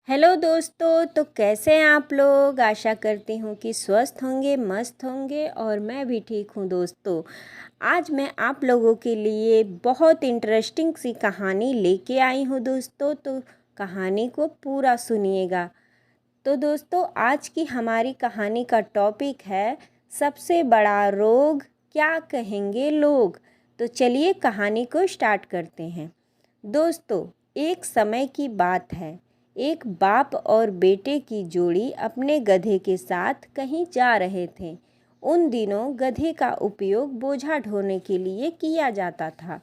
Hello दोस्तों, तो कैसे हैं आप लोग। आशा करती हूँ कि स्वस्थ होंगे, मस्त होंगे और मैं भी ठीक हूँ। दोस्तों, आज मैं आप लोगों के लिए बहुत इंटरेस्टिंग सी कहानी लेके आई हूँ दोस्तों, तो कहानी को पूरा सुनिएगा। तो दोस्तों, आज की हमारी कहानी का टॉपिक है सबसे बड़ा रोग क्या कहेंगे लोग। तो चलिए कहानी को स्टार्ट करते हैं। दोस्तों, एक समय की बात है। एक बाप और बेटे की जोड़ी अपने गधे के साथ कहीं जा रहे थे। उन दिनों गधे का उपयोग बोझा ढोने के लिए किया जाता था।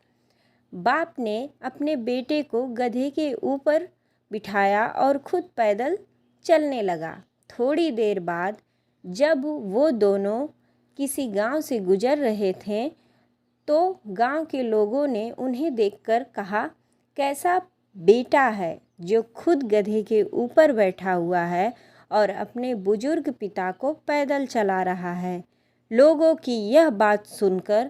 बाप ने अपने बेटे को गधे के ऊपर बिठाया और खुद पैदल चलने लगा। थोड़ी देर बाद जब वो दोनों किसी गांव से गुजर रहे थे तो गांव के लोगों ने उन्हें देखकर कहा, कैसा बेटा है जो खुद गधे के ऊपर बैठा हुआ है और अपने बुजुर्ग पिता को पैदल चला रहा है। लोगों की यह बात सुनकर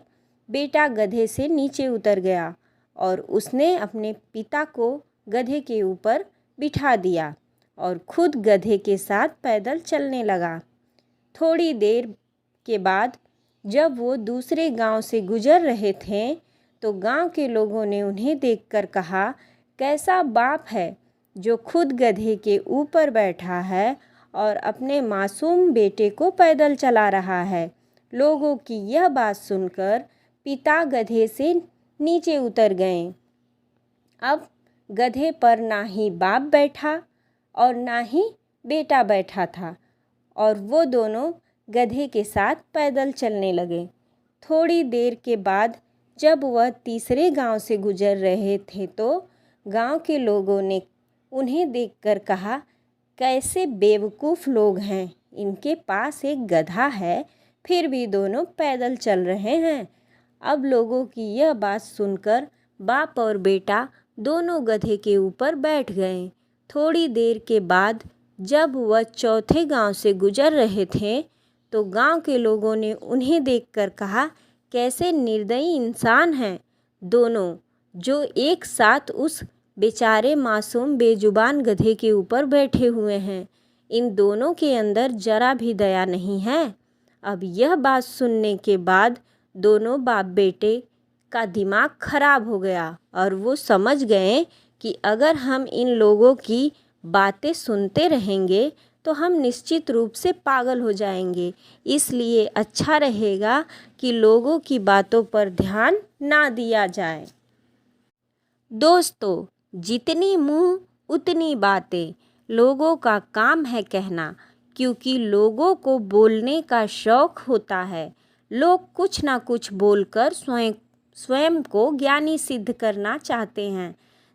बेटा गधे से नीचे उतर गया और उसने अपने पिता को गधे के ऊपर बिठा दिया और खुद गधे के साथ पैदल चलने लगा। थोड़ी देर के बाद जब वो दूसरे गांव से गुजर रहे थे तो गांव के लोगों ने उन्हें देखकर कहा, कैसा बाप है जो खुद गधे के ऊपर बैठा है और अपने मासूम बेटे को पैदल चला रहा है। लोगों की यह बात सुनकर पिता गधे से नीचे उतर गए। अब गधे पर ना ही बाप बैठा और ना ही बेटा बैठा था और वो दोनों गधे के साथ पैदल चलने लगे। थोड़ी देर के बाद जब वह तीसरे गांव से गुजर रहे थे तो गांव के लोगों ने उन्हें देखकर कहा, कैसे बेवकूफ़ लोग हैं, इनके पास एक गधा है फिर भी दोनों पैदल चल रहे हैं। अब लोगों की यह बात सुनकर बाप और बेटा दोनों गधे के ऊपर बैठ गए। थोड़ी देर के बाद जब वह चौथे गांव से गुजर रहे थे तो गांव के लोगों ने उन्हें देखकर कहा, कैसे निर्दयी इंसान हैं दोनों जो एक साथ उस बेचारे मासूम बेजुबान गधे के ऊपर बैठे हुए हैं। इन दोनों के अंदर जरा भी दया नहीं है। अब यह बात सुनने के बाद दोनों बाप बेटे का दिमाग खराब हो गया और वो समझ गए कि अगर हम इन लोगों की बातें सुनते रहेंगे तो हम निश्चित रूप से पागल हो जाएंगे। इसलिए अच्छा रहेगा कि लोगों की बातों पर ध्यान ना दिया जाए। दोस्तों, जितनी मुंह उतनी बातें, लोगों का काम है कहना, क्योंकि लोगों को बोलने का शौक होता है। लोग कुछ ना कुछ बोलकर स्वयं को ज्ञानी सिद्ध करना चाहते हैं।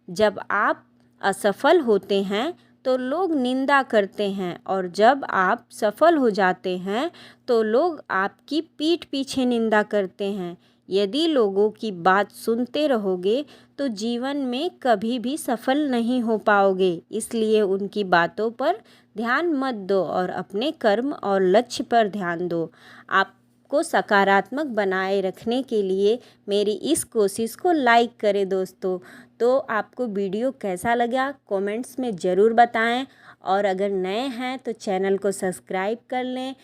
जब आप असफल होते हैं तो लोग निंदा करते हैं और जब आप सफल हो जाते हैं तो लोग आपकी पीठ पीछे निंदा करते हैं। यदि लोगों की बात सुनते रहोगे तो जीवन में कभी भी सफल नहीं हो पाओगे। इसलिए उनकी बातों पर ध्यान मत दो और अपने कर्म और लक्ष्य पर ध्यान दो। आपको सकारात्मक बनाए रखने के लिए मेरी इस कोशिश को लाइक करें दोस्तों। तो आपको वीडियो कैसा लगा कमेंट्स में ज़रूर बताएं और अगर नए हैं तो चैनल को सब्सक्राइब कर लें।